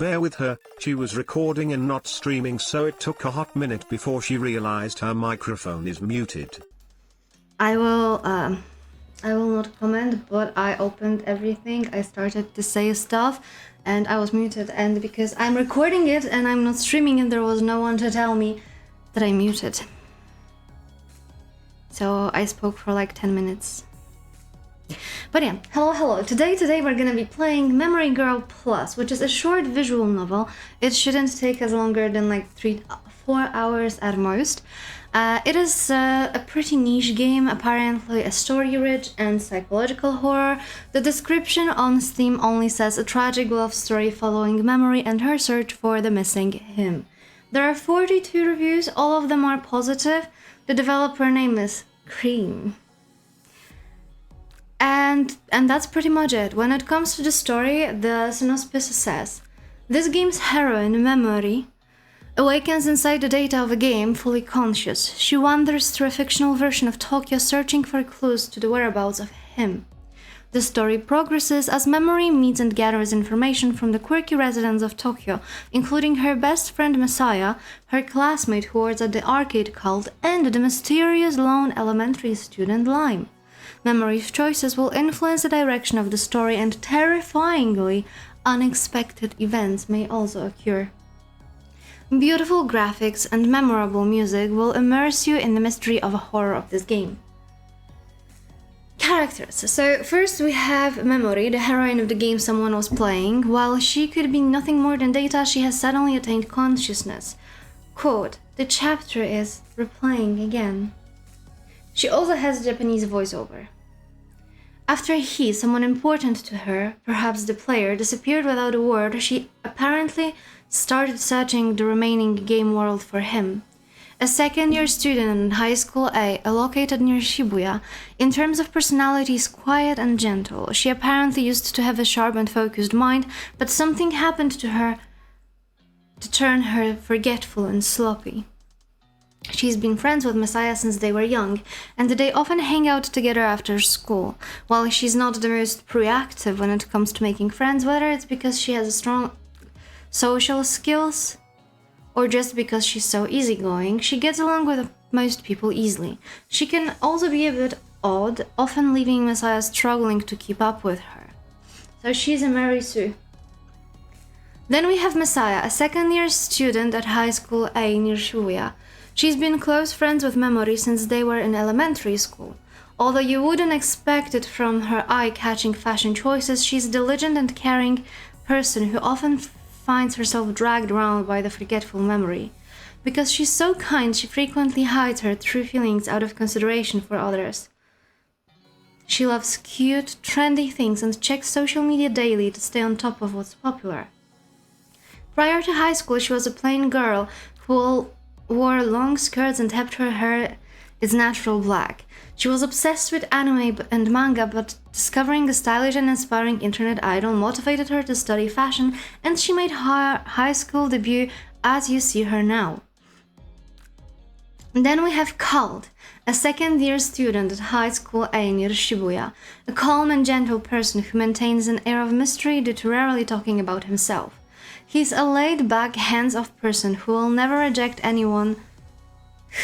bear with her, she was recording and not streaming, so it took a hot minute before she realized her microphone is muted. I will not comment, but I opened everything. I started to say stuff and I was muted, and because I'm recording it and I'm not streaming it, there was no one to tell me that I'm muted. So I spoke for like 10 minutes. But yeah, hello. Today we're gonna be playing Memory Girl Plus, which is a short visual novel. It shouldn't take us longer than like 4 hours at most. It is a pretty niche game, apparently a story-rich and psychological horror. The description on Steam only says a tragic love story following Memory and her search for the missing him. There are 42 reviews, all of them are positive. The developer name is Cream. And that's pretty much it. When it comes to the story, the synopsis says, this game's heroine, Memori, awakens inside the data of a game, fully conscious. She wanders through a fictional version of Tokyo, searching for clues to the whereabouts of him. The story progresses as Memori meets and gathers information from the quirky residents of Tokyo, including her best friend Messiah, her classmate who works at the arcade cult, and the mysterious lone elementary student Lime. Memori's choices will influence the direction of the story, and terrifyingly unexpected events may also occur. Beautiful graphics and memorable music will immerse you in the mystery of a horror of this game. Characters. So first we have Memori, the heroine of the game someone was playing. While she could be nothing more than data, she has suddenly attained consciousness. Quote, the chapter is replaying again. She also has Japanese voiceover. After he, someone important to her, perhaps the player, disappeared without a word, she apparently started searching the remaining game world for him. A second-year student in high school A, located near Shibuya, in terms of personality is quiet and gentle. She apparently used to have a sharp and focused mind, but something happened to her to turn her forgetful and sloppy. She's been friends with Messiah since they were young, and they often hang out together after school. While she's not the most proactive when it comes to making friends, whether it's because she has strong social skills or just because she's so easygoing, she gets along with most people easily. She can also be a bit odd, often leaving Messiah struggling to keep up with her. So she's a Mary Sue. Then we have Messiah, a second-year student at high school A near Shibuya. She's been close friends with Memori since they were in elementary school. Although you wouldn't expect it from her eye-catching fashion choices, she's a diligent and caring person who often finds herself dragged around by the forgetful Memori. Because she's so kind, she frequently hides her true feelings out of consideration for others. She loves cute, trendy things and checks social media daily to stay on top of what's popular. Prior to high school, she was a plain girl who wore long skirts and kept her hair its natural black. She was obsessed with anime and manga, but discovering a stylish and inspiring internet idol motivated her to study fashion, and she made her high school debut as you see her now. And then we have Cult, a second-year student at high school A near Shibuya, a calm and gentle person who maintains an air of mystery due to rarely talking about himself. He's a laid-back, hands-off person who will never reject anyone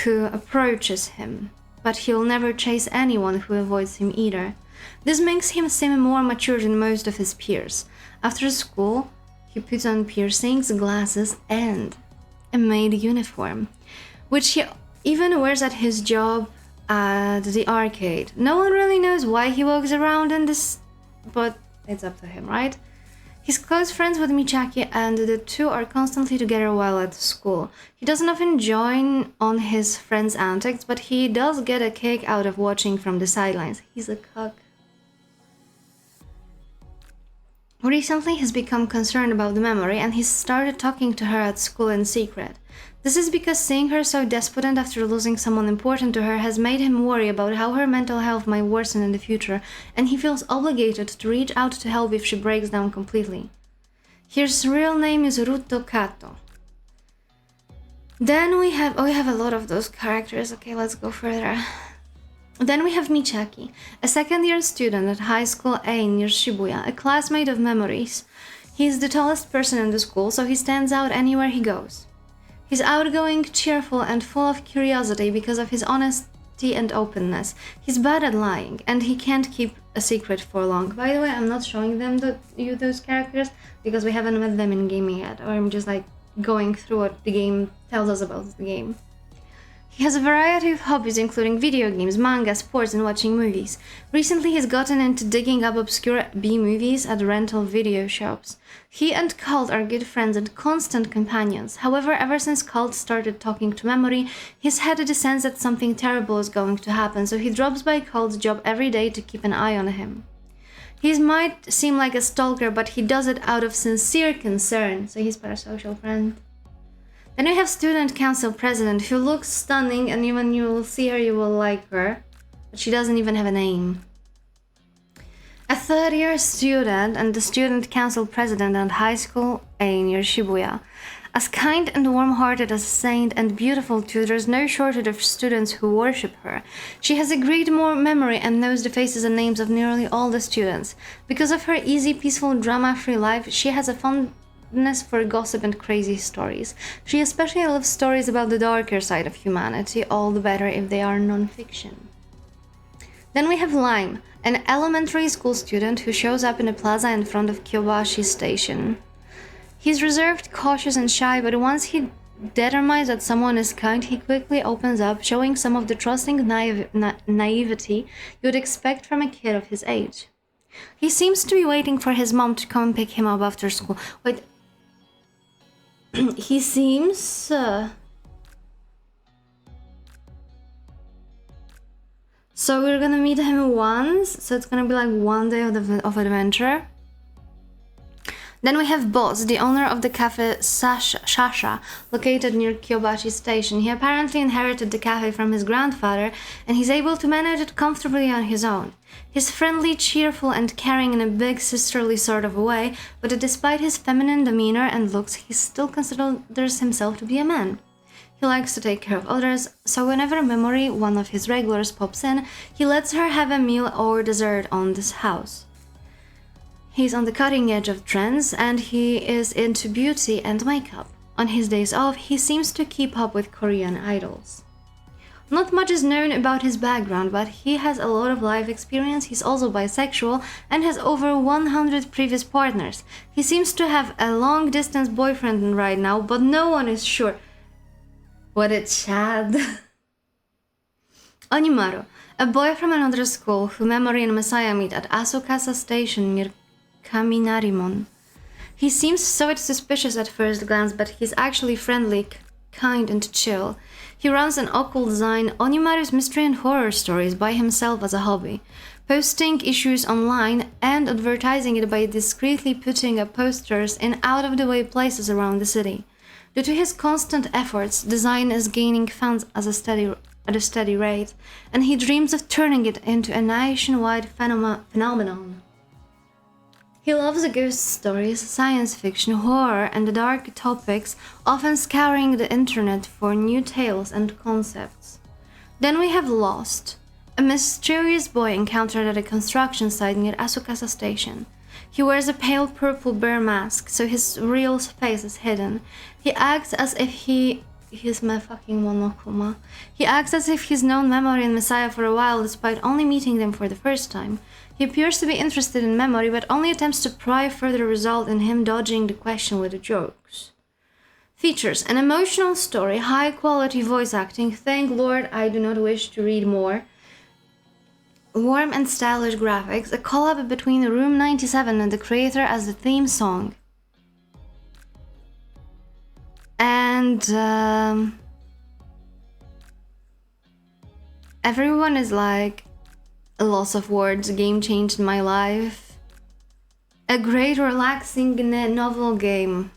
who approaches him, but he'll never chase anyone who avoids him either. This makes him seem more mature than most of his peers. After school, he puts on piercings, glasses, and a maid uniform, which he even wears at his job at the arcade. No one really knows why he walks around in this, but it's up to him, right? He's close friends with Michaki, and the two are constantly together while at school. He doesn't often join on his friends' antics, but he does get a kick out of watching from the sidelines. He's a cuck. Recently, he's become concerned about the Memori, and he's started talking to her at school in secret. This is because seeing her so despondent after losing someone important to her has made him worry about how her mental health might worsen in the future, and he feels obligated to reach out to help if she breaks down completely. His real name is Ruto Kato. Then we have a lot of those characters. Okay, let's go further. Then we have Michaki, a second-year student at high school A near Shibuya, a classmate of Memory's. He's the tallest person in the school, so he stands out anywhere he goes. He's outgoing, cheerful, and full of curiosity because of his honesty and openness. He's bad at lying, and he can't keep a secret for long. By the way, I'm not showing them those characters because we haven't met them in game yet, or I'm just like going through what the game tells us about the game. He has a variety of hobbies, including video games, manga, sports, and watching movies. Recently, he's gotten into digging up obscure B-movies at rental video shops. He and Colt are good friends and constant companions. However, ever since Colt started talking to Memory, he's had the sense that something terrible is going to happen, so he drops by Colt's job every day to keep an eye on him. He might seem like a stalker, but he does it out of sincere concern, so he's a parasocial friend. Then we have student council president, who looks stunning, and when you will see her, you will like her. But she doesn't even have a name. A third-year student and the student council president at high school A near Shibuya. As kind and warm-hearted as a saint and beautiful too, there's no shortage of students who worship her. She has a great memory and knows the faces and names of nearly all the students. Because of her easy, peaceful, drama-free life, she has a fondness for gossip and crazy stories. She especially loves stories about the darker side of humanity, all the better if they are non-fiction. Then we have Lime, an elementary school student who shows up in a plaza in front of Kyobashi Station. He's reserved, cautious, and shy, but once he determines that someone is kind, he quickly opens up, showing some of the trusting naivety you would expect from a kid of his age. He seems to be waiting for his mom to come pick him up after school. Wait, he seems... So we're gonna meet him once, so it's gonna be like one day of adventure. Then we have Boss, the owner of the cafe Shasha, located near Kyobashi Station. He apparently inherited the cafe from his grandfather, and he's able to manage it comfortably on his own. He's friendly, cheerful, and caring in a big sisterly sort of way, but despite his feminine demeanor and looks, he still considers himself to be a man. He likes to take care of others, so whenever Memory, one of his regulars, pops in, he lets her have a meal or dessert on this house. He's on the cutting edge of trends, and he is into beauty and makeup. On his days off, he seems to keep up with Korean idols. Not much is known about his background, but he has a lot of life experience. He's also bisexual and has over 100 previous partners. He seems to have a long-distance boyfriend right now, but no one is sure. What a Chad. Onimaru, a boy from another school who Memory and Messiah meet at Asokasa Station near Kaminarimon. He seems so suspicious at first glance, but he's actually friendly, kind, and chill. He runs an occult design, Onimaru's mystery and horror stories by himself as a hobby, posting issues online and advertising it by discreetly putting up posters in out-of-the-way places around the city. Due to his constant efforts, design is gaining fans at a steady rate, and he dreams of turning it into a nationwide phenomenon. He loves ghost stories, science fiction, horror, and the dark topics, often scouring the internet for new tales and concepts. Then we have Lost, a mysterious boy encountered at a construction site near Asokasa Station. He wears a pale purple bear mask, so his real face is hidden. He acts as if he's my fucking monokuma. He acts as if he's known Memory and Messiah for a while, despite only meeting them for the first time. He appears to be interested in Memory, but only attempts to pry further result in him dodging the question with the jokes. Features an emotional story, high-quality voice acting, thank Lord I do not wish to read more, warm and stylish graphics, a collab between Room 97 and the creator as the theme song. And everyone is like, a loss of words, game changed my life. A great relaxing novel game.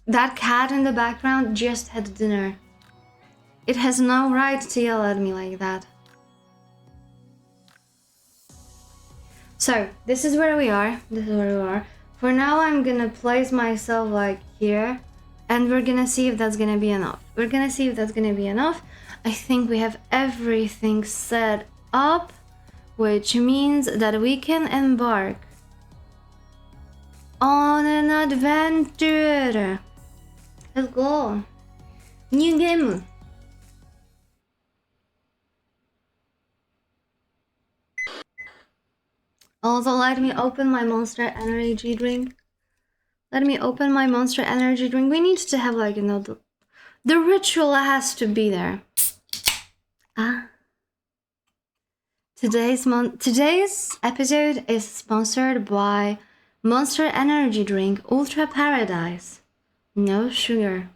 That cat in the background just had dinner. It has no right to yell at me like that. So, this is where we are. For now, I'm gonna place myself like here, and we're gonna see if that's gonna be enough. I think we have everything set up, which means that we can embark adventure. Let's go. New game. Also, let me open my Monster Energy drink. Let me open my Monster Energy drink. We need to have, like, you know, the ritual has to be there. Ah. Today's episode is sponsored by Monster Energy drink Ultra Paradise. No sugar.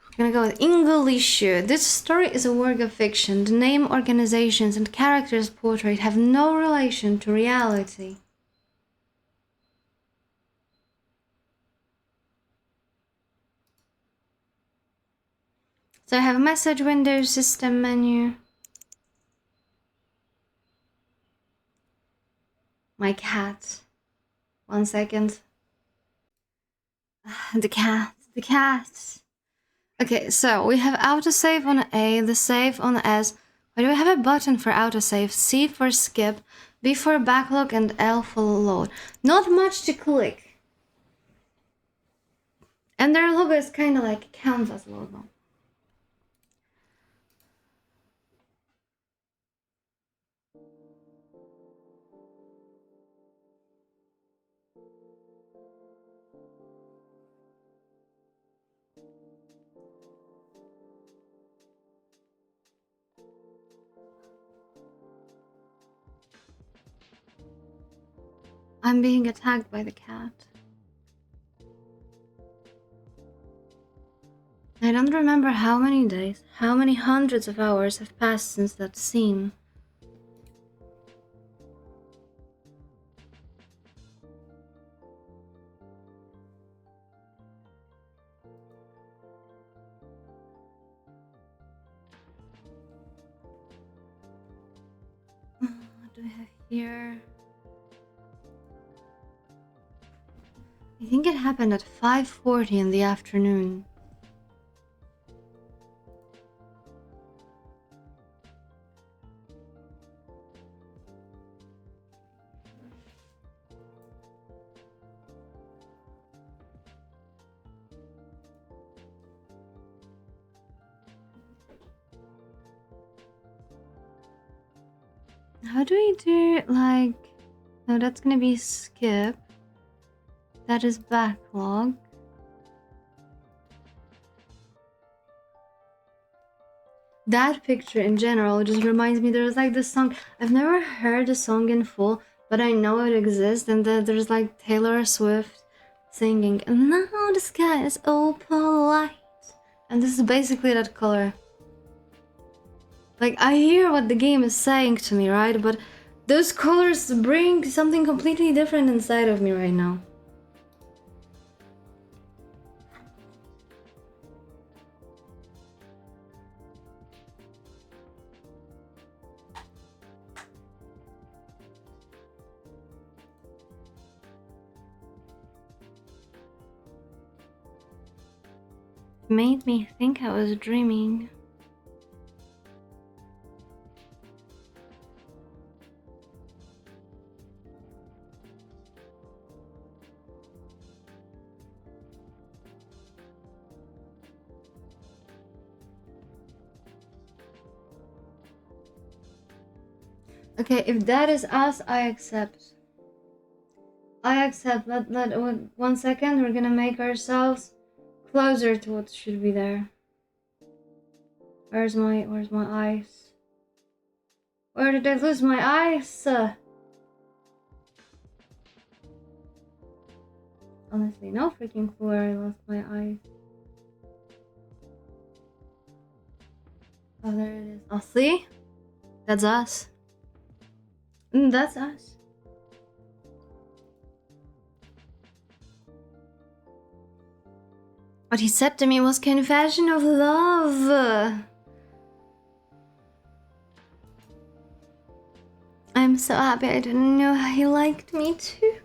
I'm gonna go with English. This story is a work of fiction. The name, organizations, and characters portrayed have no relation to reality. So I have a message window, system menu. My cat. 1 second. The cat. Okay, so we have autosave on A, the save on S. Why do we have a button for autosave? C for skip, B for backlog, and L for load. Not much to click. And their logo is kind of like a canvas logo. I'm being attacked by the cat. I don't remember how many days, how many hundreds of hours have passed since that scene. What do we have here? I think it happened at 5:40 in the afternoon. How do we do, like... No, that's gonna be skip. That is backlog. That picture in general just reminds me, there's like this song, I've never heard the song in full, but I know it exists, and that there's like Taylor Swift singing, and now the sky is opal light. And this is basically that color. Like, I hear what the game is saying to me, right? But those colors bring something completely different inside of me right now. Made me think I was dreaming. Okay, if that is us, I accept. I accept. Let 1 second. We're gonna make ourselves closer to what should be there. Where's my eyes? Where did I lose my eyes? Honestly, no freaking clue where I lost my eyes. Oh, there it is. Oh, see? That's us. That's us. What he said to me was confession of love. I'm so happy I didn't know he liked me too.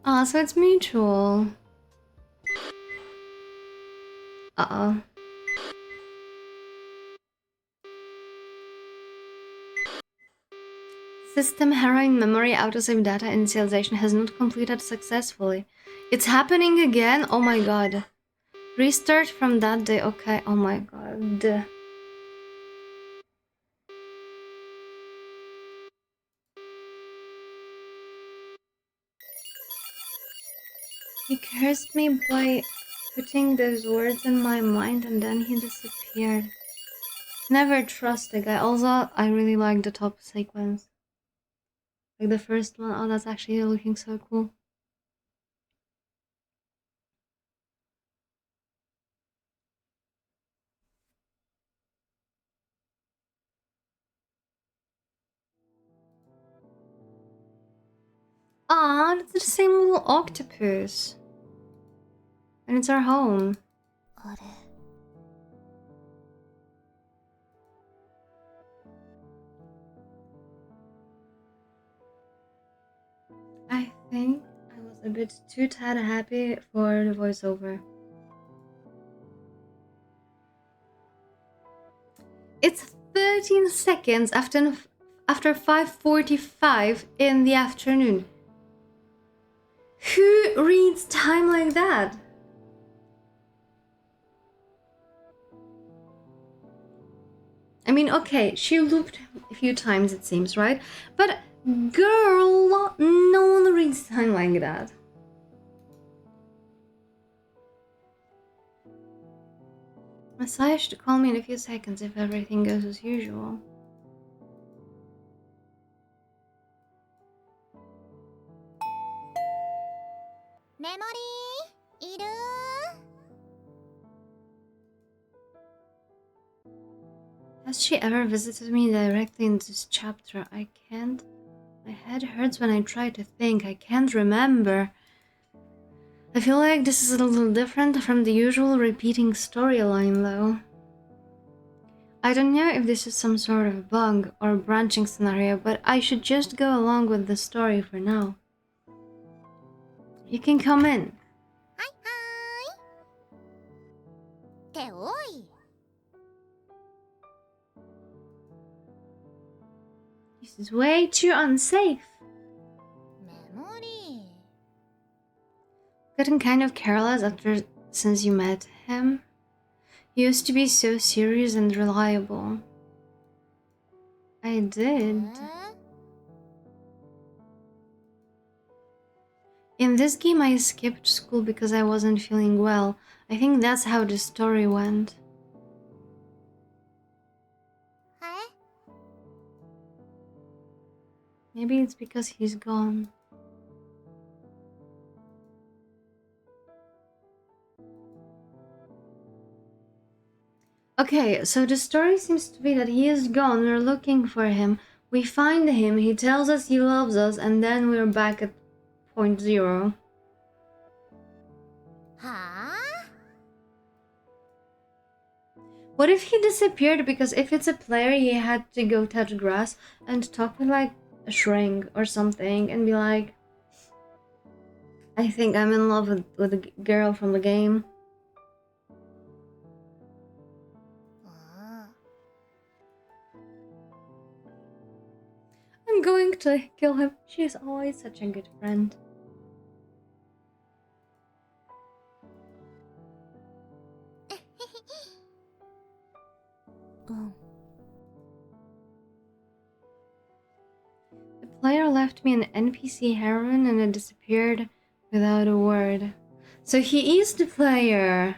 Oh, so it's mutual. Uh-oh. System heroine memory autosave data initialization has not completed successfully. It's happening again? Oh my god. Restart from that day. Okay, oh my god. He cursed me by putting those words in my mind and then he disappeared. Never trust a guy. Also, I really like the top sequence. Like the first one. Oh, that's actually looking so cool. Ah, it's the same little octopus. And it's our home. I think I was a bit too tad happy for the voiceover. It's 13 seconds after 5:45 in the afternoon. Who reads time like that? I mean, okay, she looped a few times it seems, right? But girl, no one reads time like that. Messiah should call me in a few seconds if everything goes as usual. Memori, いる? Has she ever visited me directly in this chapter? I can't. My head hurts when I try to think. I can't remember. I feel like this is a little different from the usual repeating storyline, though. I don't know if this is some sort of bug or branching scenario, but I should just go along with the story for now. You can come in. はいはーい。っておい。This is way too unsafe. Memori. Gotten kind of careless since you met him. He used to be so serious and reliable. I did. In this game, I skipped school because I wasn't feeling well. I think that's how the story went. え? Maybe it's because he's gone. Okay, so the story seems to be that he is gone, we're looking for him, we find him, he tells us he loves us, and then we're back at point zero. はあ? What if he disappeared because if it's a player, he had to go touch grass and talk with like a shrink or something and be like, I think I'm in love with the girl from the game. I'm going to kill him. She is always such a good friend. The player left me an NPC heroine and it disappeared without a word. So he is the player.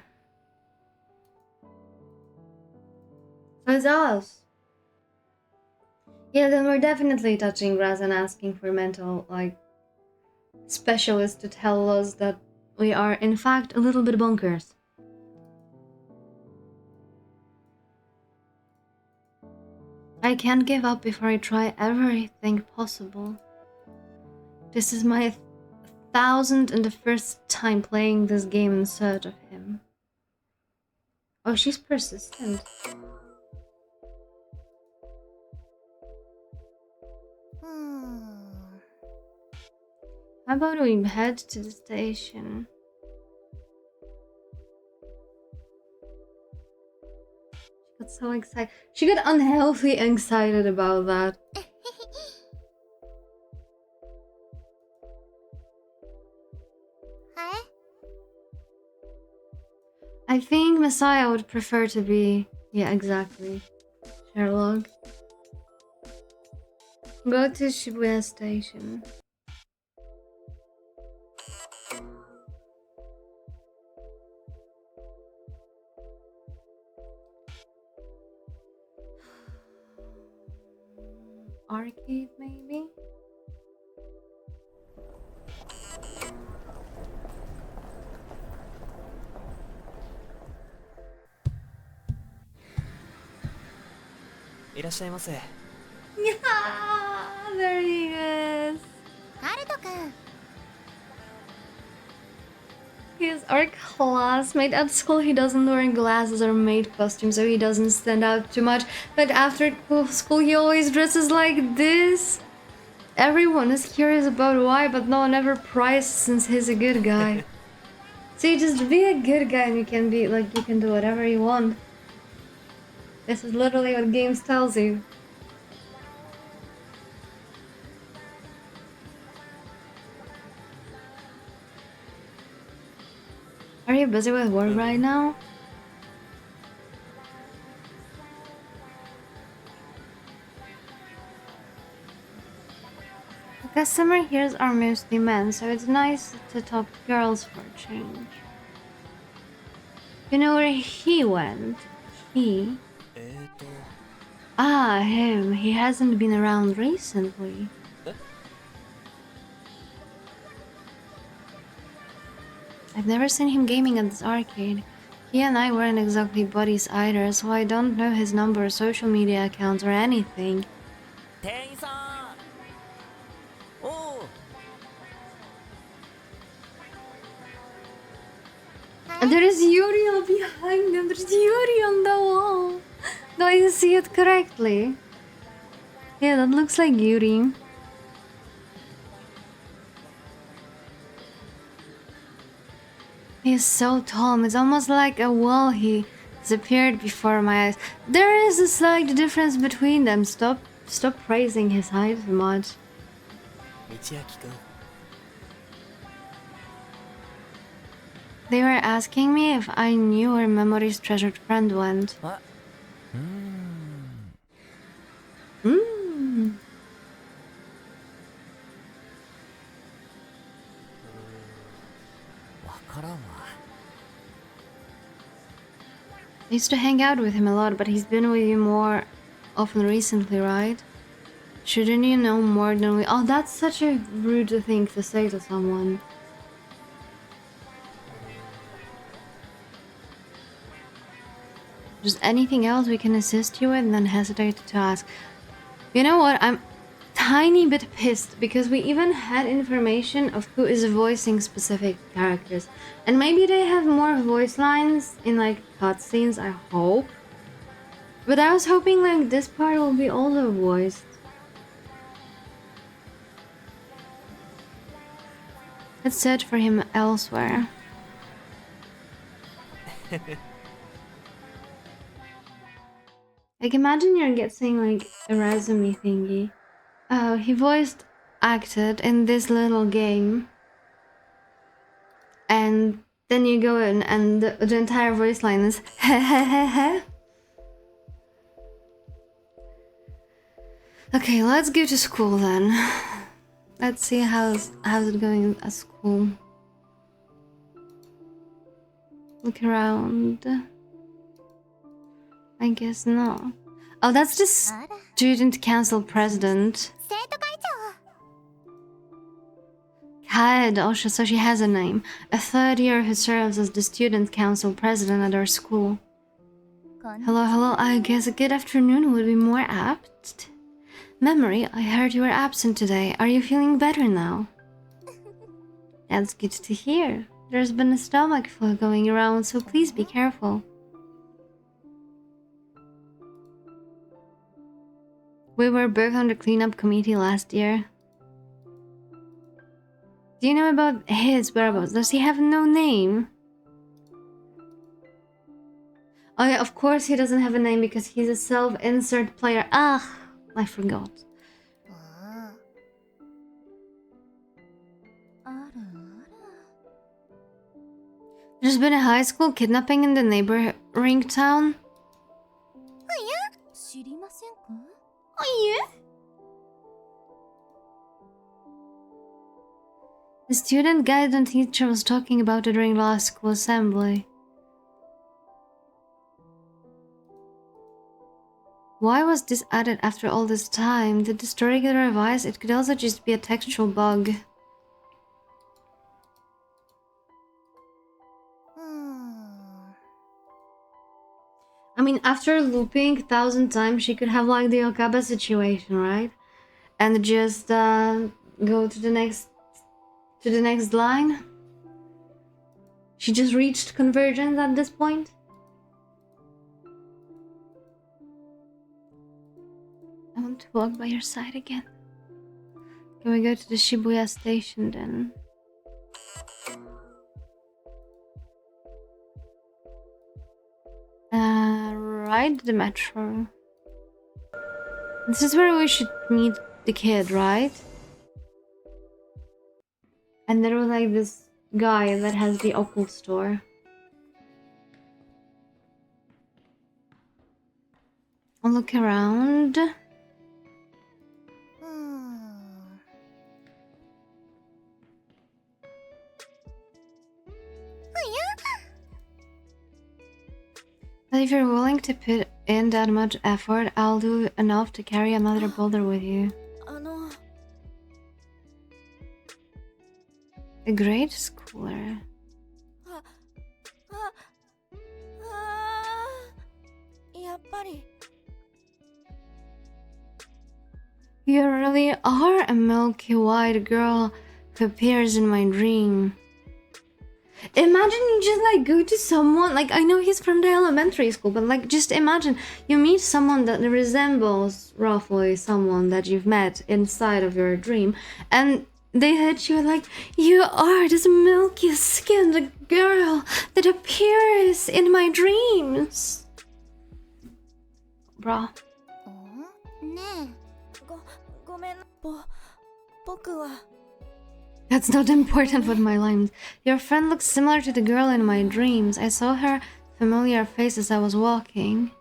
So it's us. Yeah, then we're definitely touching grass and asking for mental, like, specialists to tell us that we are, in fact, a little bit bonkers. I can't give up before I try everything possible. This is my 1001st time playing this game in search of him. Oh, she's persistent. How about we head to the station? She got so excited. She got unhealthy excited about that. I think Messiah would prefer to be... Yeah, exactly. Sherlock. Go to Shibuya Station. Arcade, maybe? Yeah, there he is. ハルトくん He's our classmate at school. He doesn't wear glasses or maid costume, so he doesn't stand out too much. But after school, he always dresses like this. Everyone is curious about why, but no one ever pries since he's a good guy. See, just be a good guy and you can be like, you can do whatever you want. This is literally what games tells you. Are you busy with work right now? The customer here are mostly men, so it's nice to talk girls for a change. You know where he went? He? Ah, him. He hasn't been around recently. I've never seen him gaming at this arcade. He and I weren't exactly buddies either, so I don't know his number, social media accounts, or anything. 店員さんおう And there is Yuri behind them. There's Yuri on the wall. Do I see it correctly? Yeah, that looks like Yuri. He's so tall. It's almost like a wall. He disappeared before my eyes. There is a slight difference between them. Stop praising his height so much. 道明くん They were asking me if I knew where Memori's treasured friend went. あ Hmm. わからんわ I used to hang out with him a lot, but he's been with you more often recently, right? Shouldn't you know more than we... Oh, that's such a rude thing to say to someone. Just anything else we can assist you with, then hesitate to ask. You know what? I'm tiny bit pissed because we even had information of who is voicing specific characters. And maybe they have more voice lines in like cutscenes, I hope. But I was hoping like this part will be also voiced. Let's search for him elsewhere. Like imagine you're getting like a resume thingy. Oh, he voiced acted in this little game. And then you go in and the entire voice line is hehehehe. Okay, let's go to school then. Let's see how's it going at school. Look around. I guess not. Oh, that's the student council president. 生徒会長 Kaed, oh, so she has a name. A third year who serves as the student council president at our school. こん Hello, I guess a good afternoon would be more apt. Memory, I heard you were absent today. Are you feeling better now? That's good to hear. There's been a stomach flu going around, so please be careful. We were both on the cleanup committee last year. Do you know about his whereabouts? Does he have no name? Oh yeah, of course he doesn't have a name because he's a self-insert player. Ah, I forgot. ああるある There's There's been a high school kidnapping in the neighboring town. Oh yeah? The student guidance teacher was talking about it during last school assembly. Why was this added after all this time? Did the story get revised? It could also just be a textual bug. I mean, after looping 1,000 times, she could have like the Okabe situation, right? And just go to the next line. She just reached convergence at this point. I want to walk by your side again. Can we go to the Shibuya station then? Ride the metro. This is where we should meet the kid, right? And there was like this guy that has the occult store. I'll look around. But if you're willing to put in that much effort, I'll do enough to carry another boulder with you. A grade schooler. You really are a milky white girl who appears in my dream. Imagine you just like go to someone, like I know he's from the elementary school, but like just imagine you meet someone that resembles roughly someone that you've met inside of your dream, and they hit you like, you are this milky skinned girl that appears in my dreams. Bruh. That's not important with my lines. Your friend looks similar to the girl in my dreams. I saw her familiar face as I was walking.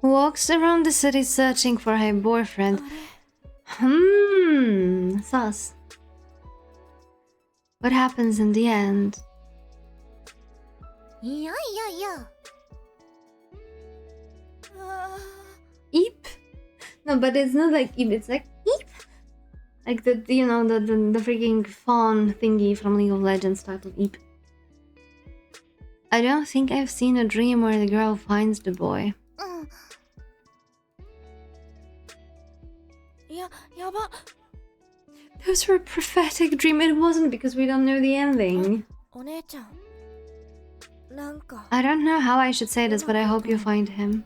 Walks around the city searching for her boyfriend. Sus. What happens in the end? Eep? No, but it's not like eep, it's like eep. Like the, you know, the freaking fawn thingy from League of Legends titled Eep. I don't think I've seen a dream where the girl finds the boy. Those were a prophetic dream. It wasn't because we don't know the ending. I don't know how I should say this, but I hope you find him.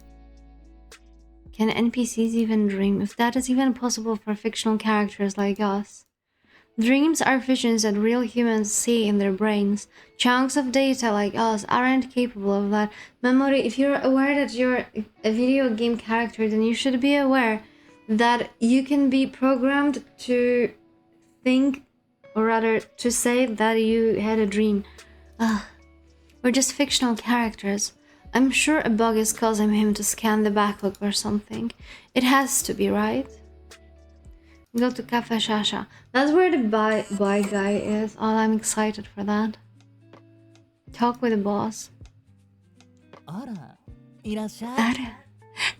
Can NPCs even dream? If that is even possible for fictional characters like us. Dreams are visions that real humans see in their brains. Chunks of data like us aren't capable of that. Memori, if you're aware that you're a video game character, then you should be aware that you can be programmed to think, or rather to say that you had a dream. We're just fictional characters. I'm sure a bug is causing him to scan the backlook or something. It has to be, right? Go to Cafe Shasha. That's where the buy guy is. Oh, I'm excited for that. Talk with the boss.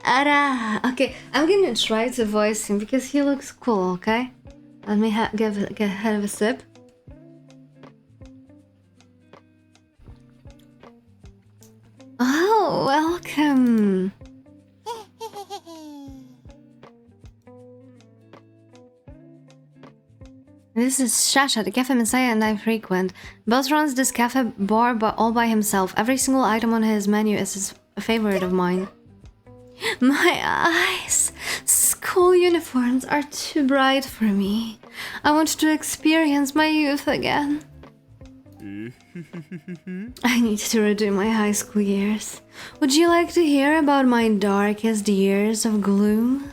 Ara. Okay, I'm gonna try to voice him because he looks cool, okay? Let me have a sip. Oh, welcome. This is Shasha, the cafe messiah and I frequent. Boss runs this cafe bar all by himself. Every single item on his menu is a favorite of mine. My eyes! School uniforms are too bright for me. I want to experience my youth again. I need to redo my high school years. Would you like to hear about my darkest years of gloom?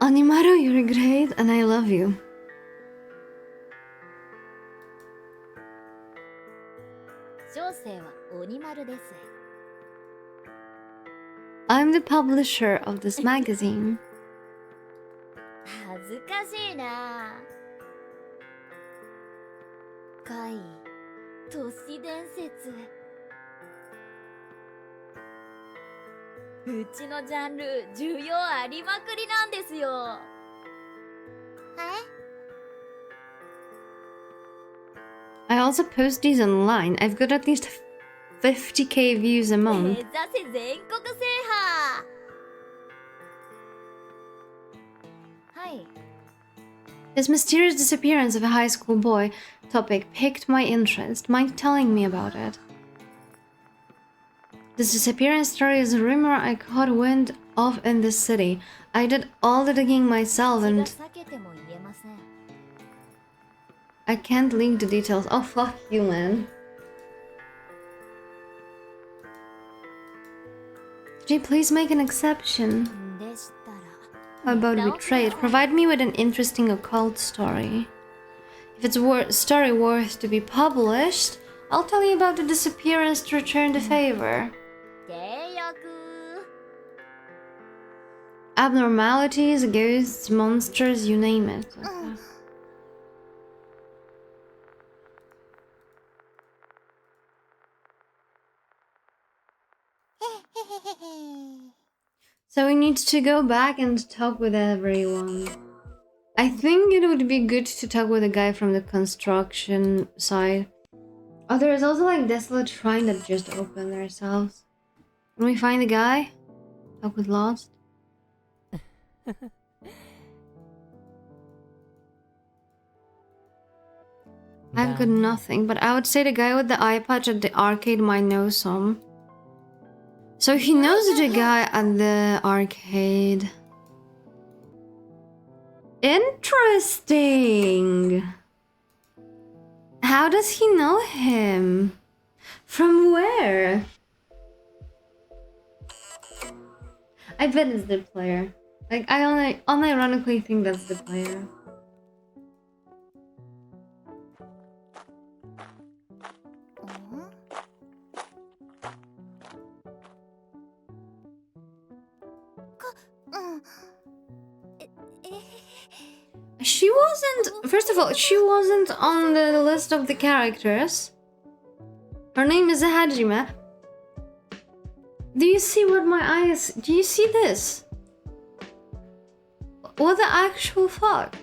Animaru, you're great and I love you. I'm the publisher of this magazine. 恥ずかしいな。怪異都市伝説。うちのジャンル需要ありまくりなんですよ。I also post these online. I've got at least 50k views a 目 month. 指せ全国制覇。はい。 This mysterious disappearance of a high school boy topic piqued my interest. Mind telling me about it? This disappearance story is a rumor I caught wind of in this city. I did all the digging myself 口が and 裂けても言えません。 I can't leak the details. Oh, fuck you, man. Could you please make an exception? でしたら。 How about we trade? Provide me with an interesting occult story. If it's a story worth to be published, I'll tell you about the disappearance to return the favor. 契約。 Abnormalities, ghosts, monsters, you name it. Okay. So we need to go back and talk with everyone. I think it would be good to talk with a guy from the construction side. Oh, there is also like Desolate Shrine that just opened themselves. Can we find the guy? Talk with Lost. I've got nothing, but I would say the guy with the eye patch at the arcade might know some. So he knows the guy at the arcade. Interesting. How does he know him? From where? I bet it's the player. Like, I unironically think that's the player. She wasn't... First of all, she wasn't on the list of the characters. Her name is Hajime. Do you see what my eyes... Do you see this? What the actual fuck?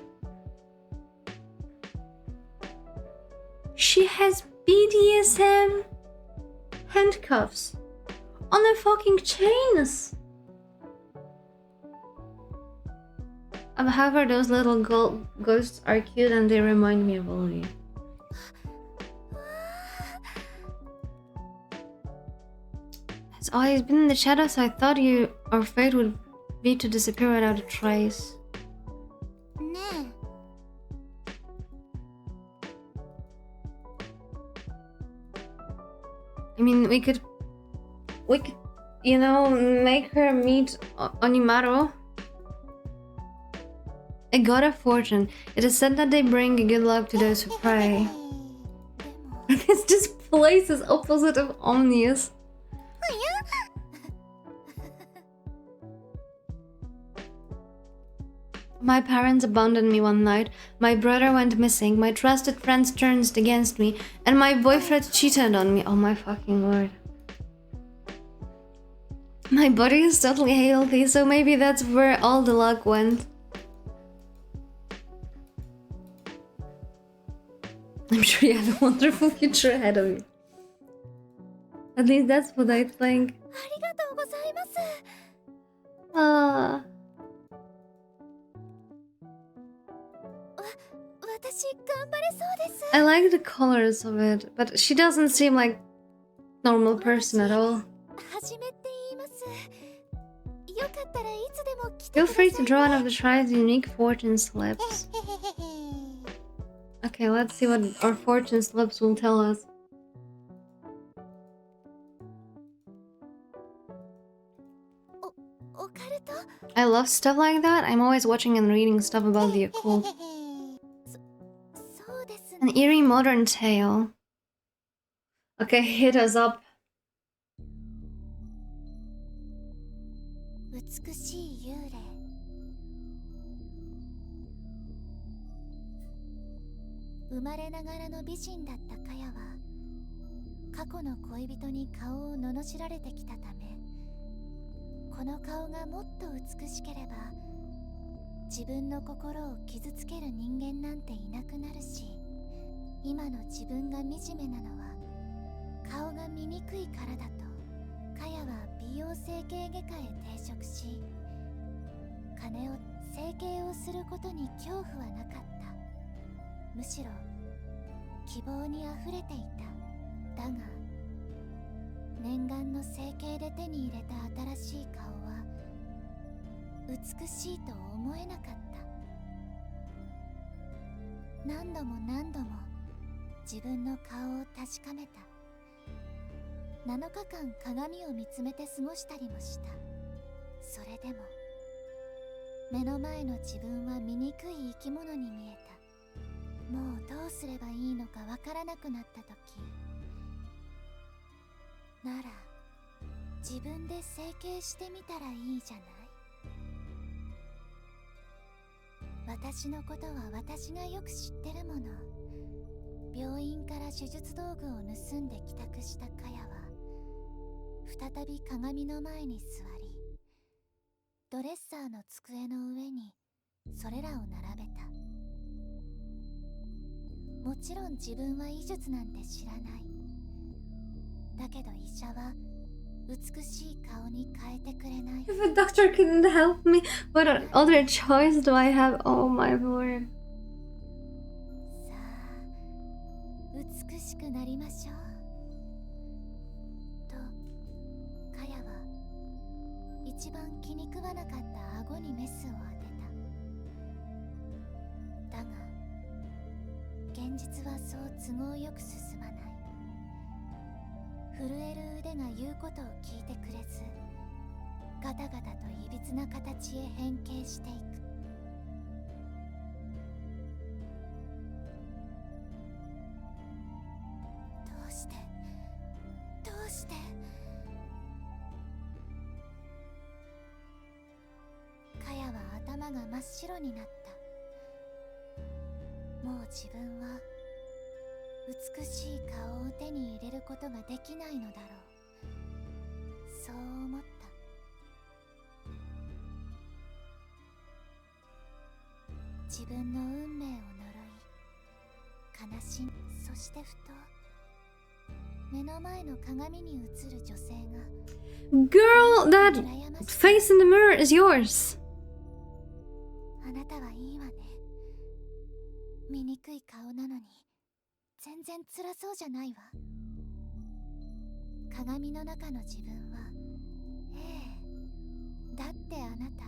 She has BDSM handcuffs on her fucking chains. However, those little ghosts are cute and they remind me of Olivia. It's always been in the shadows, so I thought our fate would be to disappear without a trace. I mean, we could, you know, make her meet Onimaru. A god of fortune. It is said that they bring good luck to those who pray. This place is opposite of Omnius. My parents abandoned me one night, my brother went missing, my trusted friends turned against me, and my boyfriend cheated on me. Oh my fucking word. My body is totally healthy, so maybe that's where all the luck went. I'm sure you have a wonderful future ahead of you. At least that's what I think. Ah. I like the colors of it, but she doesn't seem like normal person at all. Feel free to draw one of the tribe's unique fortune slips. Okay, let's see what our fortune slips will tell us. I love stuff like that. I'm always watching and reading stuff about the occult. そうです An ね eerie modern tale. Okay, hit us up. 美しい幽霊生まれながらの美人だったカヤは過去の恋人に顔を罵られてきたため、この顔がもっと美しければ自分の心を傷つける人間なんていなくなるし、今の自分が惨めなのは顔が醜いからだとカヤは美容整形外科へ転職し、金を整形をすることに恐怖はなかった。むしろ希望にあふれていた。だが念願の整形で手に入れた新しい顔は美しいと思えなかった。何度も何度も自分の顔を確かめた。7日間鏡を見つめて過ごしたりもした。それでも目の前の自分は醜い生き物に見えた。もうどうすればいいのかわからなくなった時、なら自分で整形してみたらいいじゃない。私のことは私がよく知ってるもの。病院から手術道具を盗んで帰宅したカヤは再び鏡の前に座り、ドレッサーの机の上にそれらを並べた。もちろん自分は医術なんて知らない。だけど医者は美しい顔に変えてくれない。 If a doctor couldn't help me, what other choice do I have? Oh my word. さあ美しくなりましょうとカヤは一番気に食わなかった顎にメスを当てた。だが現実はそう都合よく進まない。震える腕が言うことを聞いてくれず、ガタガタといびつな形へ変形していく。どうしてどうして。カヤは頭が真っ白になった。もう自分は美しい顔を手に入れることができないのだろう。そう思った。自分の運命を呪い悲しみ、そしてふと目の前の鏡に映る女性が Girl, that 羨ましい。 face in the mirror is yours. あなたはいいわね。醜い顔なのに全然辛そうじゃないわ。鏡の中の自分は、ええ、だってあなた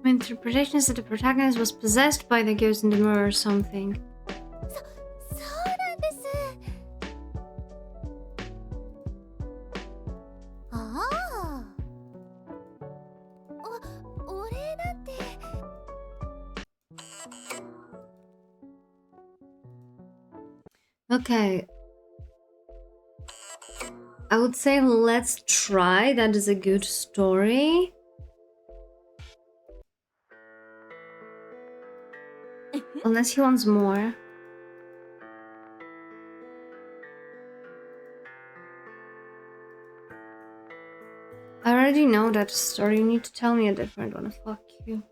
My interpretation is that the protagonist was possessed by the ghost in the mirror or something. そうなんです。ああ、お礼なんて。 Okay. I would say let's try. That is a good story. Unless he wants more. I already know that story. You need to tell me a different one. Fuck you.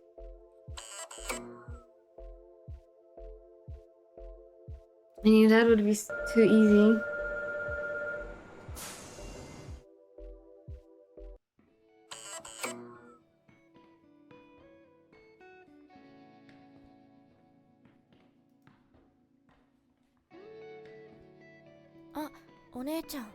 I knew that would be too easy. お姉ちゃん。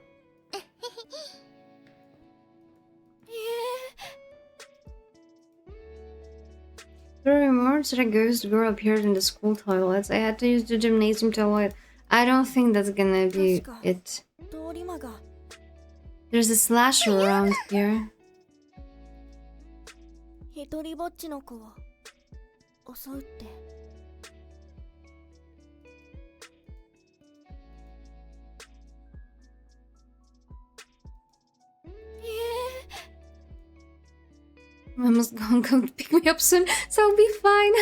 There are reports that a ghost girl appeared in the school toilets. I had to use the gymnasium toilet. I don't think that's gonna be it. 通り魔が。 There's a slasher around here. 一人ぼっちの子を襲うって。Mama's gonna come to pick me up soon, so I'll be fine.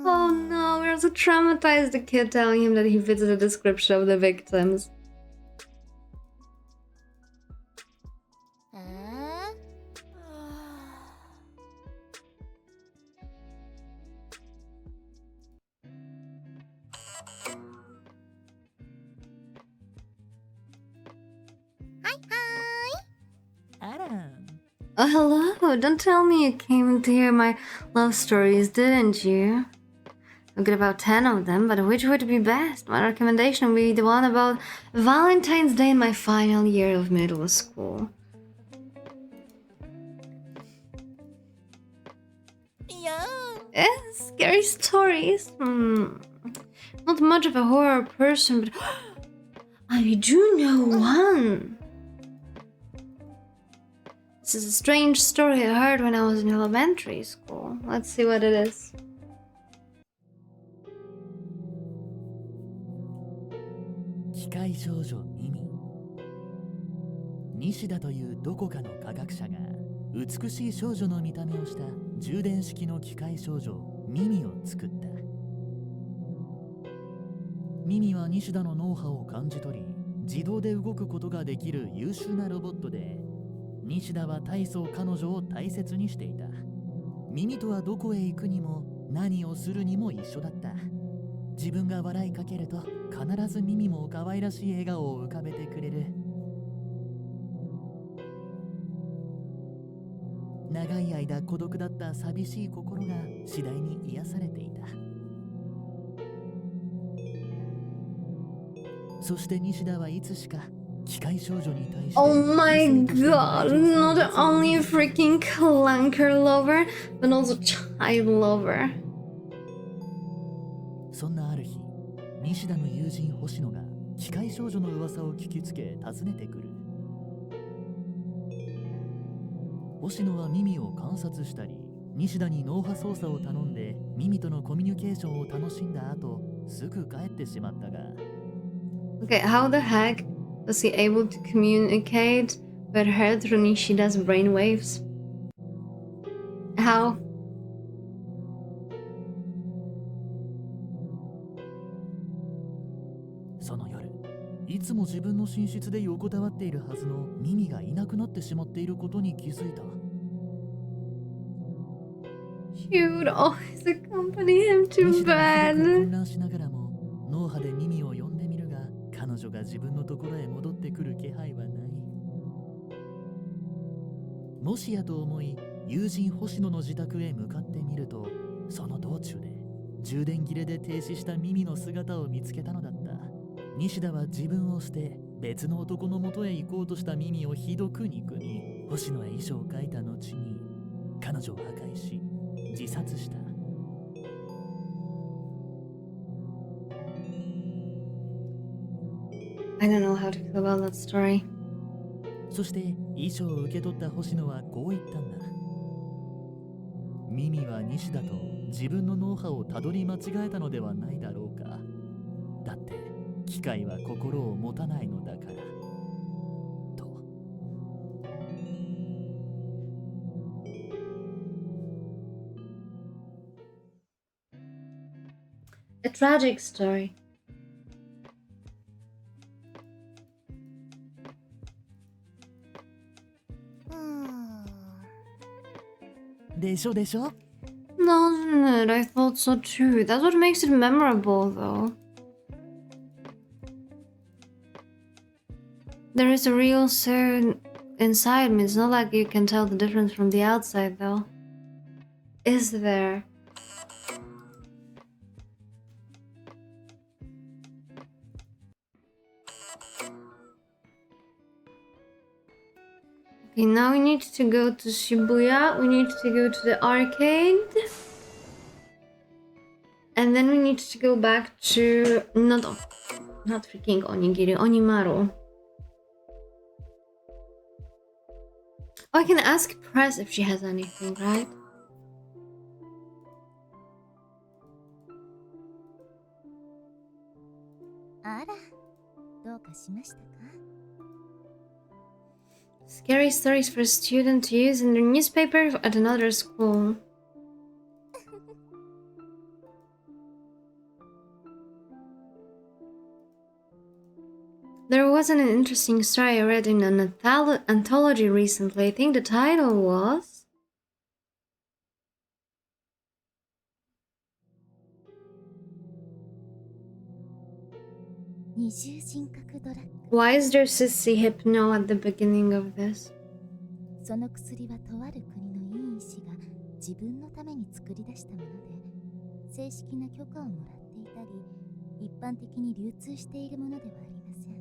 Oh no, we're so traumatized. The kid telling him that he fits the description of the victims. あら、 Oh, hello. Don't tell me you came to hear my love stories, didn't you? I've got about 10 of them, but which would be best? My recommendation would be the one about Valentine's Day in my final year of middle school. いや Scary stories. Not much of a horror person, but I do know one. This is a strange story I heard when I was in elementary school. Let's see what it is. 機械少女ミミ。西田というどこかの科学者が美しい少女の見た目をした充電式の機械少女ミミを作った。ミミは西田の脳波を感じ取り、自動で動くことができる優秀なロボットで、西田は大層彼女を大切にしていた。ミミとはどこへ行くにも何をするにも一緒だった。自分が笑いかけると必ずミミも可愛らしい笑顔を浮かべてくれる。長い間孤独だった寂しい心が次第に癒されていた。そして西田はいつしか機械少女に対して Oh my god, not only a freaking clunker lover, but also child lover. そんなある日、西田の友人星野が機械少女の噂を聞きつけ訪ねてくる。星野はミミを観察したり、西田に脳波操作を頼んでミミとのコミュニケーションを楽しんだ後、すぐ帰ってしまったが。Okay, how the heck was he able to communicate with her through Nishida's brainwaves? How? その夜、いつも自分の寝室で横たわっているはずのミミがいなくなってしまっていることに気づいた。She would always accompany him to 西田はひどく bed. 混乱しながらも脳波でミミを呼んでみるが、彼女が自分のところへ戻ってくる気配はない。もしやと思い、友人星野の自宅へ向かってみると、その道中で充電切れで停止したミミの姿を見つけたのだった。西田は自分を捨て別の男の元へ行こうとしたミミをひどく憎み、星野へ遺書を書いた後に彼女を破壊し自殺した。I don't know how to feel about that story. そして遺書を受け取った星野はこう言ったんだ。ミミは西田と自分の脳波をたどり間違えたのではないだろうか。だって機械は心を持たないのだから。と。A tragic story. でしょでしょ。 Doesn't it? I thought so too. That's what makes it memorable, though. There is a real soul inside me. It's not like you can tell the difference from the outside, though. Is there? Okay, now we need to go to Shibuya. We need to go to the arcade. And then we need to go back to... Not freaking Onigiri, Onimaru. Oh, I can ask Press if she has anything, right? Scary stories for a student to use in the newspaper at another school. There was an interesting story I read in an anthology recently. I think the title was... Why is there sissy hypno at the beginning of this? その薬はとある国のいい医師が自分のために作り出したもので、正式な許可をもらっていたり、一般的に流通しているものではありません。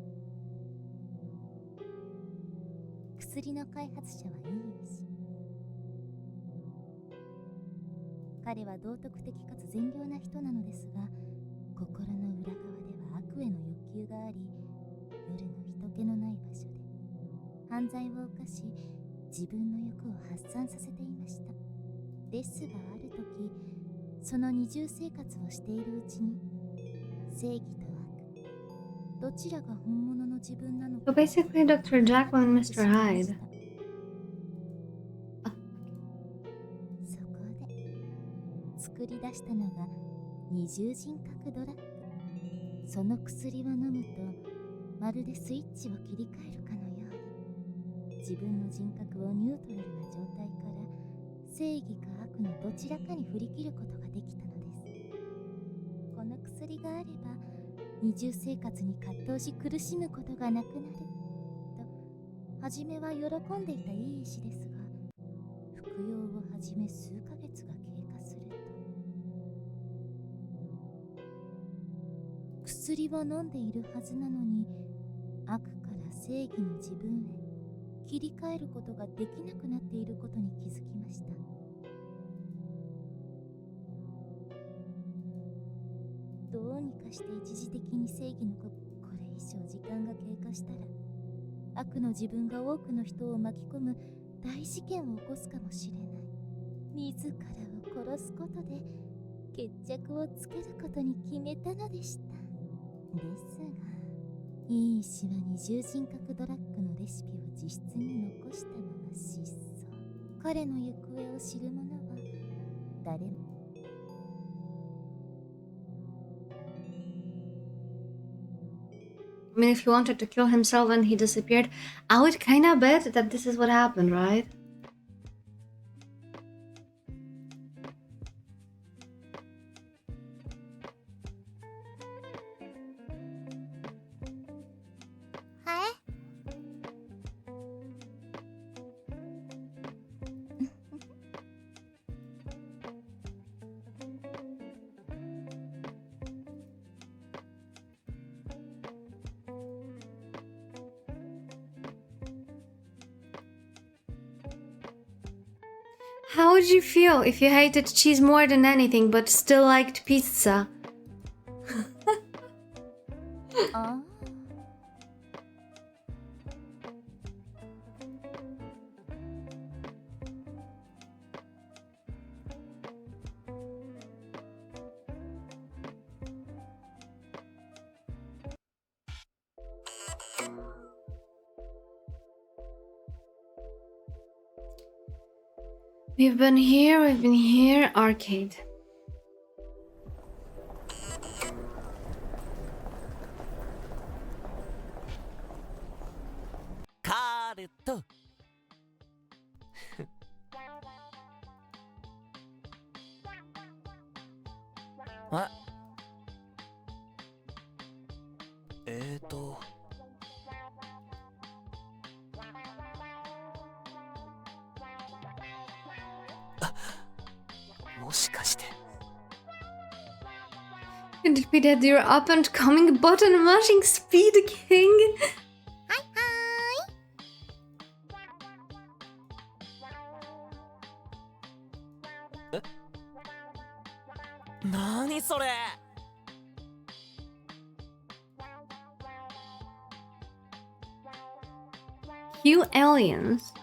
薬の開発者はいい医師。彼は道徳的かつ善良な人なのですが、心の裏側では悪への欲求があり、夜の人気のない場所で犯罪を犯し、自分の欲を発散させていました。ですがある時、その二重生活をしているうちに、正義と悪、どちらが本物の自分なのか。So basically Dr. Jekyll and Mr. Hyde. そこで作り出したのが二重人格ドラッグ。その薬を飲むと、まるでスイッチを切り替えるかのように、自分の人格をニュートラルな状態から正義か悪のどちらかに振り切ることができたのです。この薬があれば二重生活に葛藤し苦しむことがなくなると初めは喜んでいたいい医師ですが、服用を始め数ヶ月が経過すると、薬を飲んでいるはずなのに、悪から正義の自分へ切り替えることができなくなっていることに気づきました。どうにかして一時的に正義のこれ以上時間が経過したら、悪の自分が多くの人を巻き込む大事件を起こすかもしれない。自らを殺すことで決着をつけることに決めたのでした。ですが、いい医師は二重人格ドラッグのレシピを自室に残したまま失踪。彼の行方を知る者は誰も。I mean, if he wanted to kill himself and he disappeared, I would kinda bet that this is what happened, right? How would you feel if you hated cheese more than anything but still liked pizza? We've been here, arcade. Karuto. あ、もしかして。Could it be that you're up and coming button mashing speed king? few aliens.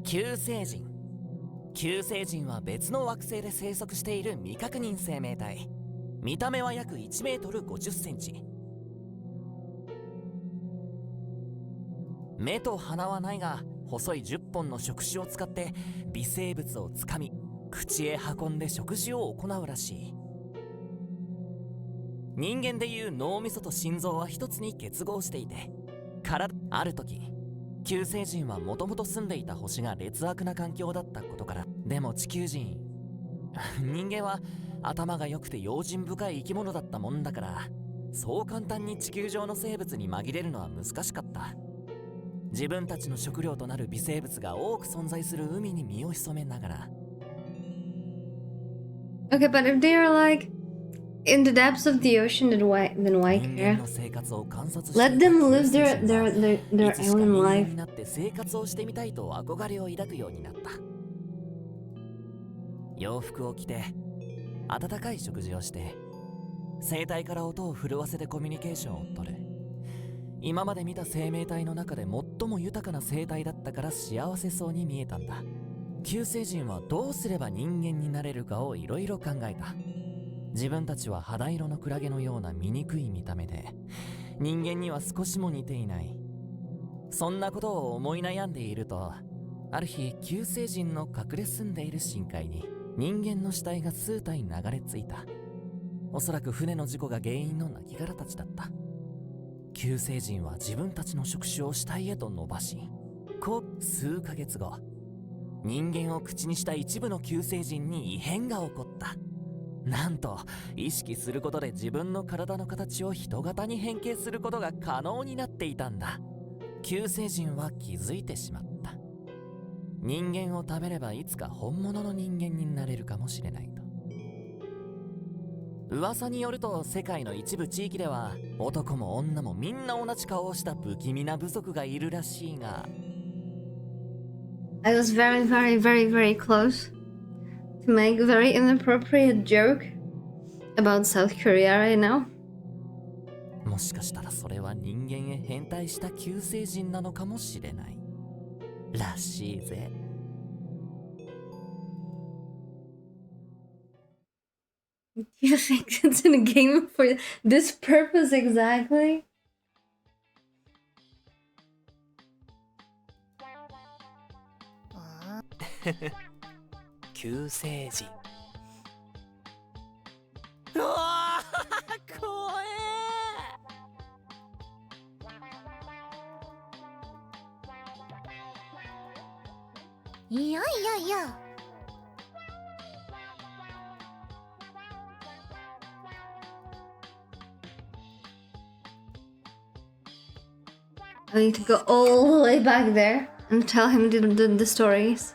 Q 星人。Q 星人は別の惑星で生息している未確認生命体。見た目は約1メートル50センチ。目と鼻はないが、細い10本の触手を使って微生物をつかみ、口へ運んで食事を行うらしい。人間でいう脳みそと心臓は一つに結合していて、ある時、Q 星人はもともと住んでいた星が劣悪な環境だったことから、でも地球人人間は頭が良くて用心深い生き物だったもんだから、そう簡単に地球上の生物に紛れるのは難しかった。自分たちの食料となる微生物が多く存在する海に身を潜めながら。 Okay, but if they are like in the depths of the ocean, then why 人間 care? の生活を観察して Let いた them Q live 星 their 人は their いつしか alien 人間 life. になって生活をしてみたいと憧れを抱くようになった。洋服を着て温かい食事をして、生体から音を震わせてコミュニケーションをとる。今まで見た生命体の中で最も豊かな生態だったから幸せそうに見えたんだ。Q星人はどうすれば人間になれるかをいろいろ考えた。自分たちは肌色のクラゲのような醜い見た目で、人間には少しも似ていない。そんなことを思い悩んでいると、ある日Q星人の隠れ住んでいる深海に人間の死体が数体流れ着いた。おそらく船の事故が原因の亡骸たちだった。Q星人は自分たちの触手を死体へと伸ばし、数ヶ月後、人間を口にした一部のQ星人に異変が起こった。なんと意識することで自分の体の形を人型に変形することが可能になっていたんだ。Q星人は気づいてしまった。人間を食べればいつか本物の人間になれるかもしれないと。噂によると世界の一部地域では男も女もみんな同じ顔をした不気味な部族がいるらしいが、 I was very close to make a very inappropriate joke about South Korea right now. もしかしたらそれは人間へ変態したQ星人なのかもしれないらしいぜ。Do you think it's in a game for this purpose exactly? Q星人。うわー怖え。いやいやいや。I need to go all the way back there and tell him the stories.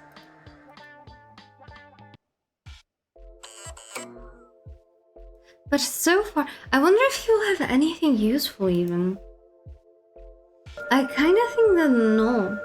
But so far, I wonder if you have anything useful even. I kind of think that no.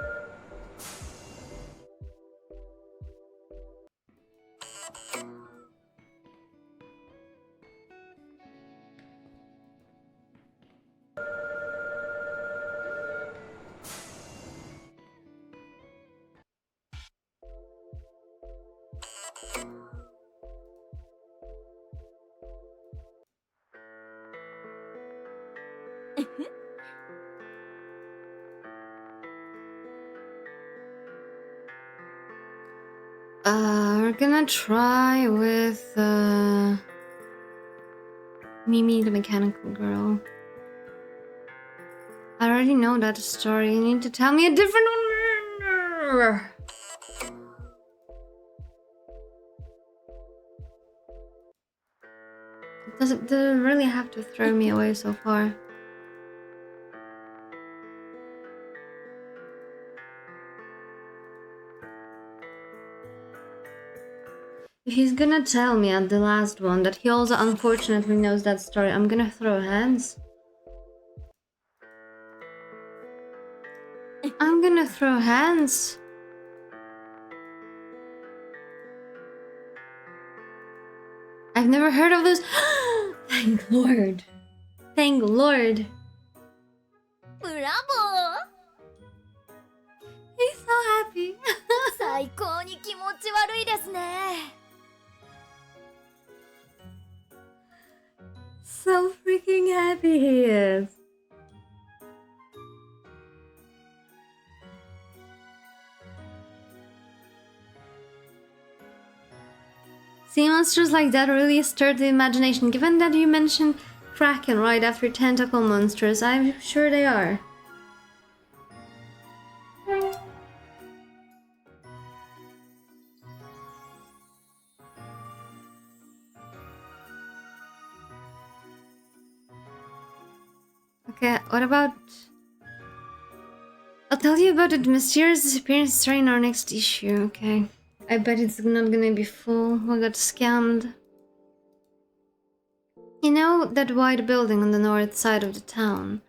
We're gonna try with Mimi the Mechanical Girl. I already know that story. You need to tell me a different one. Does it really have to throw me away so far? If he's gonna tell me at the last one that he also unfortunately knows that story, I'm gonna throw hands. I'm gonna throw hands. I've never heard of this. Thank Lord. Thank Lord. ブラボー He's so happy. 最高に気持ち悪いですね So freaking happy he is. Sea monsters like that really stirred the imagination. Given that you mentioned Kraken right after tentacle monsters, I'm sure they are. Okay, what about... I'll tell you about the mysterious disappearance story in our next issue, okay. I bet it's not gonna be full. We got scammed. You know that white building on the north side of the town?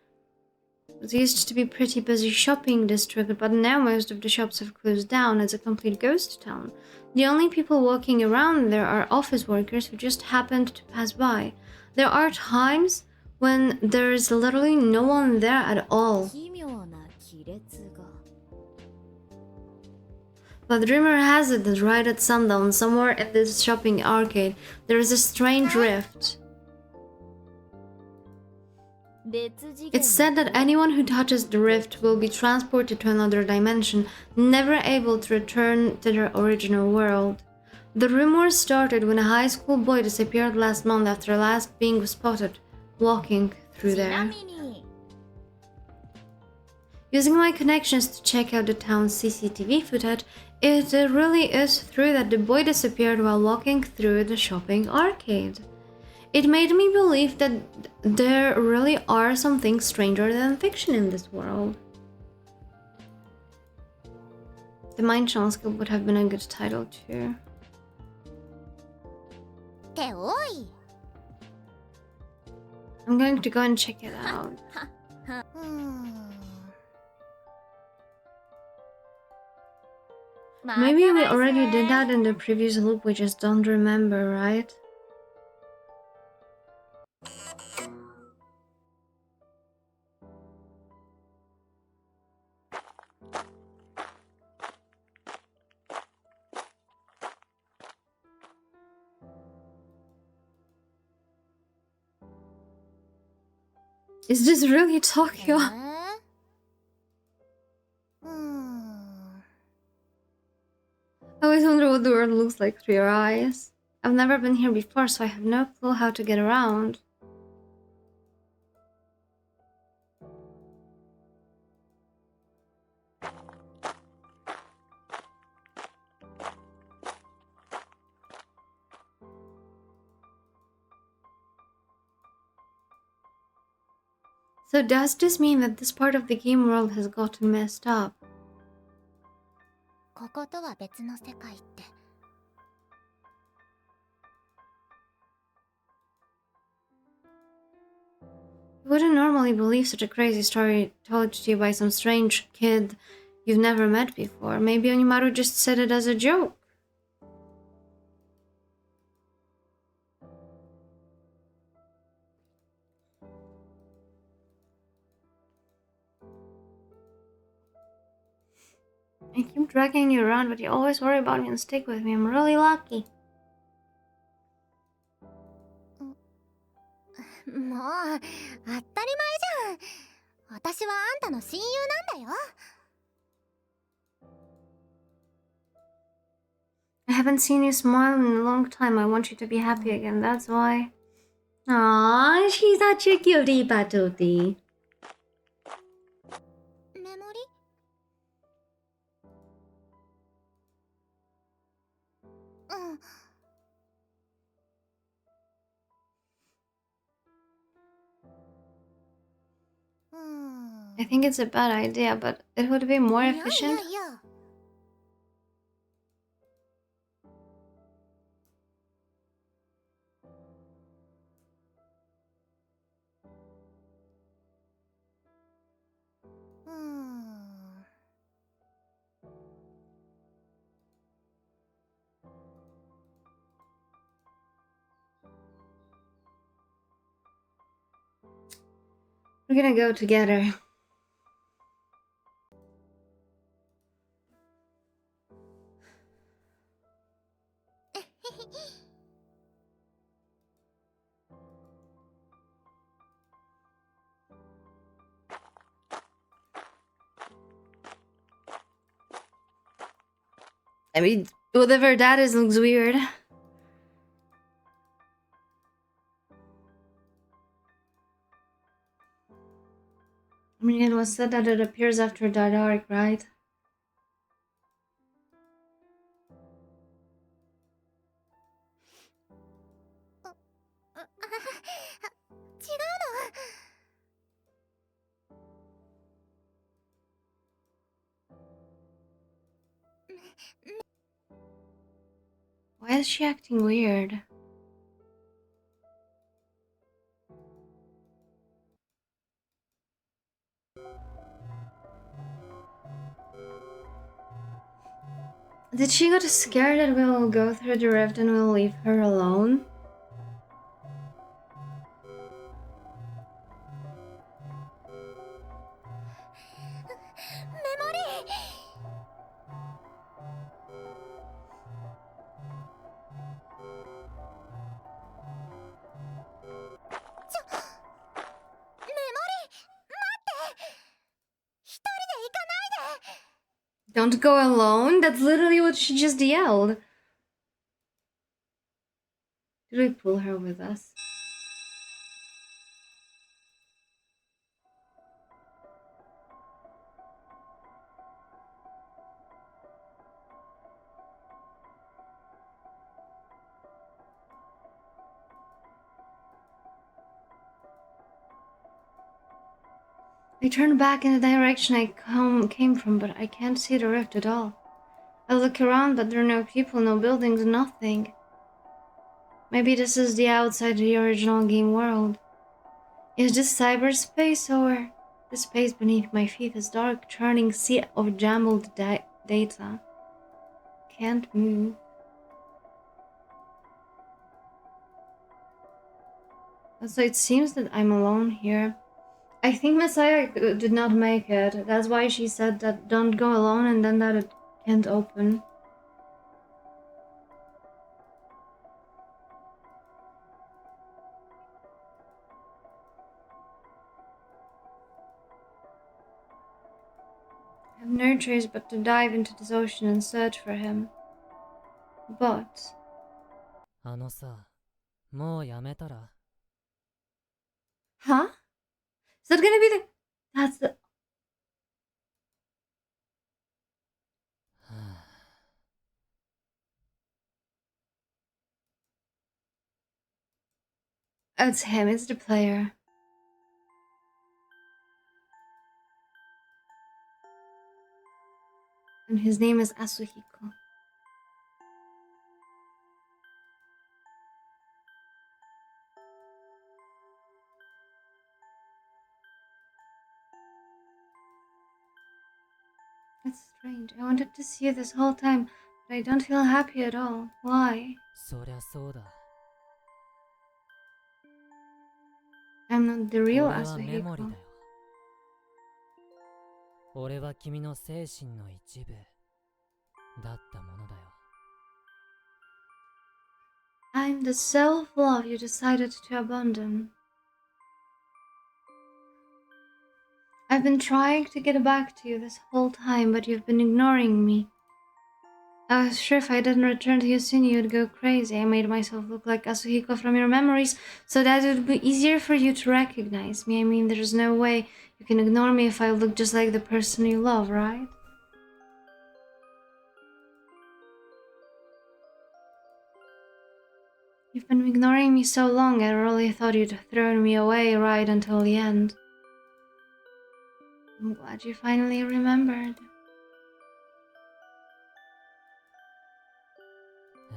It used to be a pretty busy shopping district, but now most of the shops have closed down. It's a complete ghost town. The only people walking around there are office workers who just happened to pass by. There are times when there's literally no one there at all. 奇妙な亀裂が But rumor has it that right at sundown, somewhere at this shopping arcade, there is a strange rift. 別次元 It's said that anyone who touches the rift will be transported to another dimension, never able to return to their original world. The rumors started when a high school boy disappeared last month after last being spotted walking through ちな there. みに Using my connections to check out the town's CCTV footage, it really is true that the boy disappeared while walking through the shopping arcade. It made me believe that there really are some things stranger than fiction in this world. The Mind Telescope would have been a good title too. っておい I'm going to go and check it out. うーん Maybe we already did that in the previous loop, we just don't remember, right? Is this really Tokyo? うーん I always wonder what the world looks like through your eyes. I've never been here before, so I have no clue how to get around. So does this mean that this part of the game world has gotten messed up? こことは別の世界って You wouldn't normally believe such a crazy story told to you by some strange kid you've never met before. Maybe Onimaru just said it as a joke. I keep dragging you around, but you always worry about me and stick with me. I'm really lucky. もう当たり前じゃん私はあんたの親友なんだよ I haven't seen you smile in a long time. I want you to be happy again, that's why. Aww, she's such a cutie patootie. メモリうん I think it's a bad idea, but it would be more いやいや efficient. いや We're gonna go together. I mean, whatever that is looks weird. I mean, it was said that it appears after the dark, right? Why is she acting weird? Did she get scared that we'll go through the rift and we'll leave her alone? Memori! Don't go alone? That's literally what she just yelled. Did we pull her with us? I turned back in the direction I came from, but I can't see the rift at all. I look around, but there are no people, no buildings, nothing. Maybe this is the outside of the original game world. Is this cyberspace, or the space beneath my feet is dark, churning sea of jumbled data? Can't move. So it seems that I'm alone here. I think Messiah did not make it. That's why she said that don't go alone and then that it can't open. I have no choice but to dive into this ocean and search for him. But... あのさ、もうやめたら。 Huh? Is that gonna be the... That's the... Oh, it's him, it's the player. And his name is Asuhiko. It's strange. I wanted to see you this whole time, but I don't feel happy at all. Why? そりゃそうだ。 I'm not the real 俺はメモリ Asuhiko. だよ。俺は君の精神の一部だったものだよ。 I'm the self-love you decided to abandon. I've been trying to get back to you this whole time, but you've been ignoring me. I was sure if I didn't return to you soon, you'd go crazy. I made myself look like Asuhiko from your memories so that it would be easier for you to recognize me. I mean, there's no way you can ignore me if I look just like the person you love, right? You've been ignoring me so long, I really thought you'd thrown me away right until the end. I'm glad you finally remembered. え？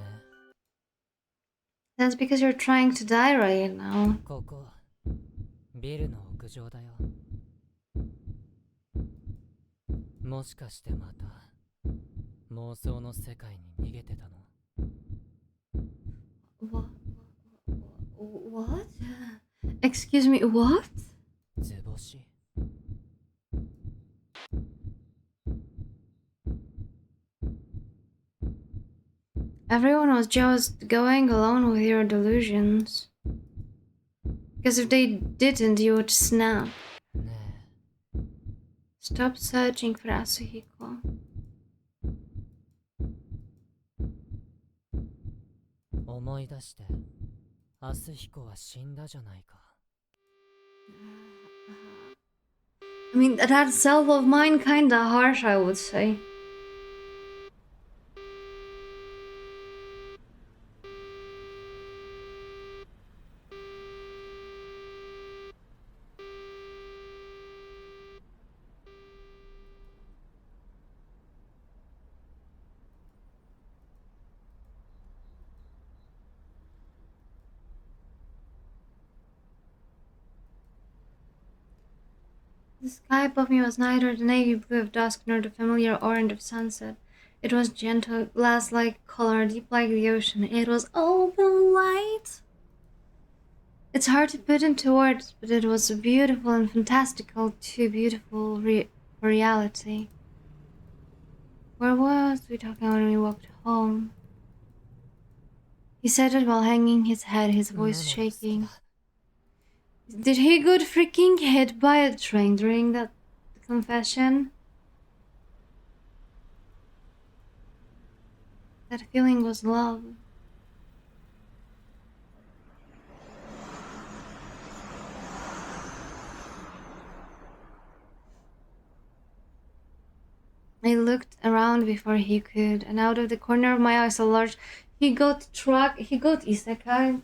That's because you're trying to die right now. ここ、ビルの屋上だよ。もしかしてまた妄想の世界に逃げてたの？ What? Excuse me, what? 図星。Everyone was just going along with your delusions. Because if they didn't, you would snap. ね Stop searching for Asuhiko. え思い出してアスヒコは死んだじゃないか I mean, that self of mine kinda harsh, I would say. The sky above me was neither the navy blue of dusk nor the familiar orange of sunset. It was gentle, glass-like color, deep like the ocean. It was all the light. It's hard to put into words, but it was beautiful and fantastical, too beautiful for reality. Where was we talking when we walked home? He said it while hanging his head, his voice shaking. Did he get freaking hit by a train during that confession? That feeling was love. I looked around before he could, and out of the corner of my eye I saw a large he got isekai.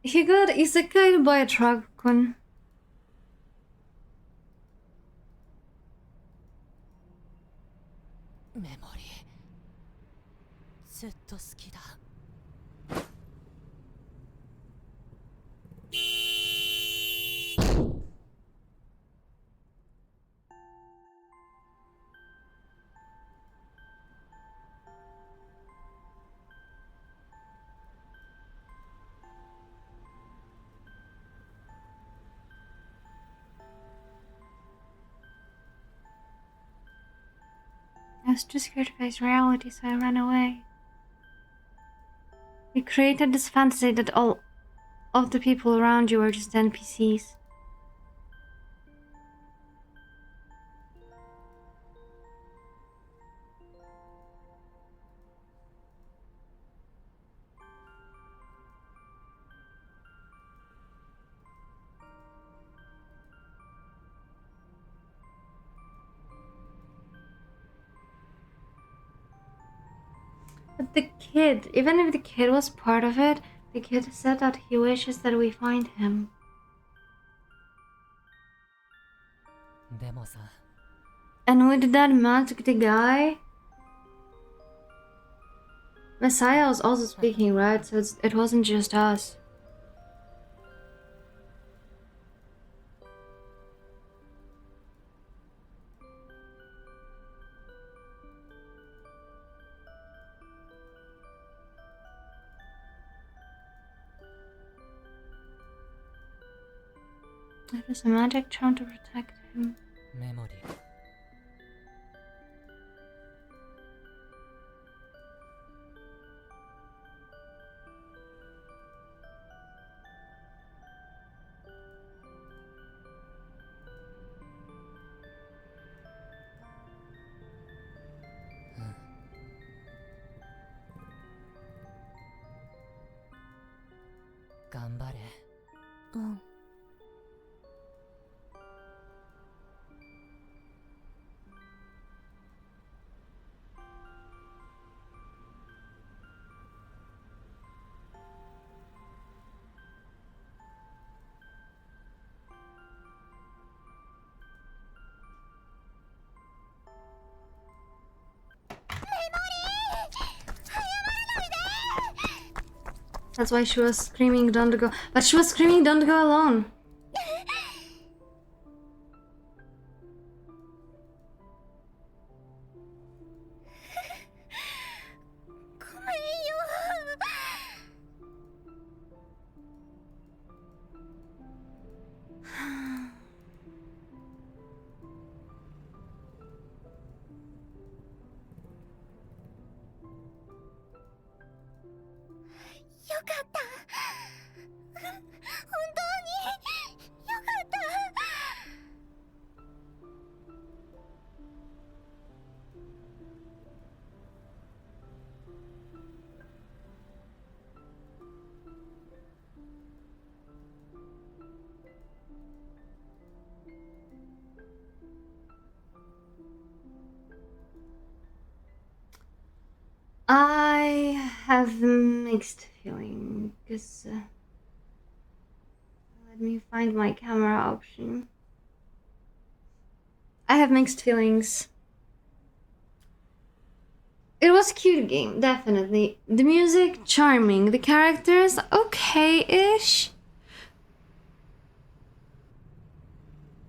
He got isekai by a truck, kun. Memori ずっと好きだ I was too scared to face reality, so I ran away. You created this fantasy that all of the people around you were just NPCs. But the kid, even if the kid was part of it, the kid said that he wishes that we find him. でもさ And with that mask, the guy? Messiah was also speaking, right? So it wasn't just us. It was a magic charm to protect him. メモリ 頑張れうん That's why she was screaming, don't go. But she was screaming, don't go alone. have mixed feelings. Let me find my camera option. I have mixed feelings. It was a cute game, definitely. The music, charming. The characters, okay-ish.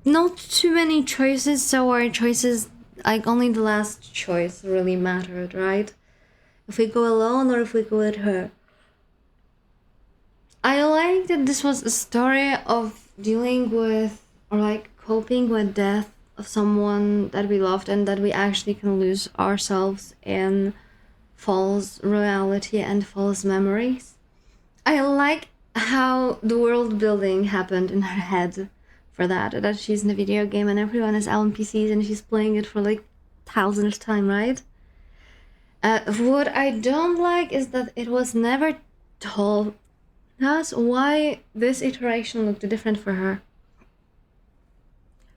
Not too many choices, so our choices, like only the last choice really mattered, right? If we go alone or if we go with her. I like that this was a story of dealing with, or like coping with death of someone that we loved, and that we actually can lose ourselves in false reality and false memories. I like how the world building happened in her head for that she's in a video game and everyone is NPCs and she's playing it for like thousandth time, right? What I don't like is that it was never told us why this iteration looked different for her.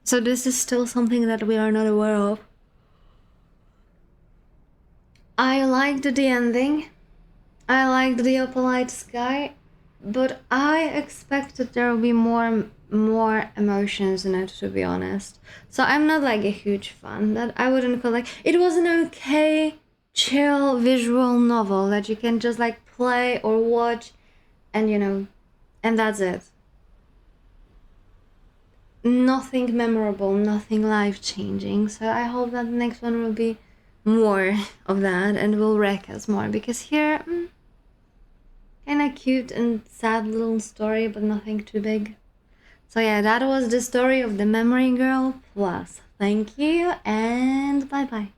So this is still something that we are not aware of. I liked the ending. I liked the opalite sky, but I expected there will be more emotions in it, to be honest. So I'm not like a huge fan. That I wouldn't call like it was an okay, chill visual novel that you can just like play or watch, and you know, and that's it. Nothing memorable, nothing life-changing. So I hope that the next one will be more of that and will wreck us more, because here kind of cute and sad little story, but nothing too big. So yeah, that was the story of the Memory Girl Plus. Thank you and bye bye.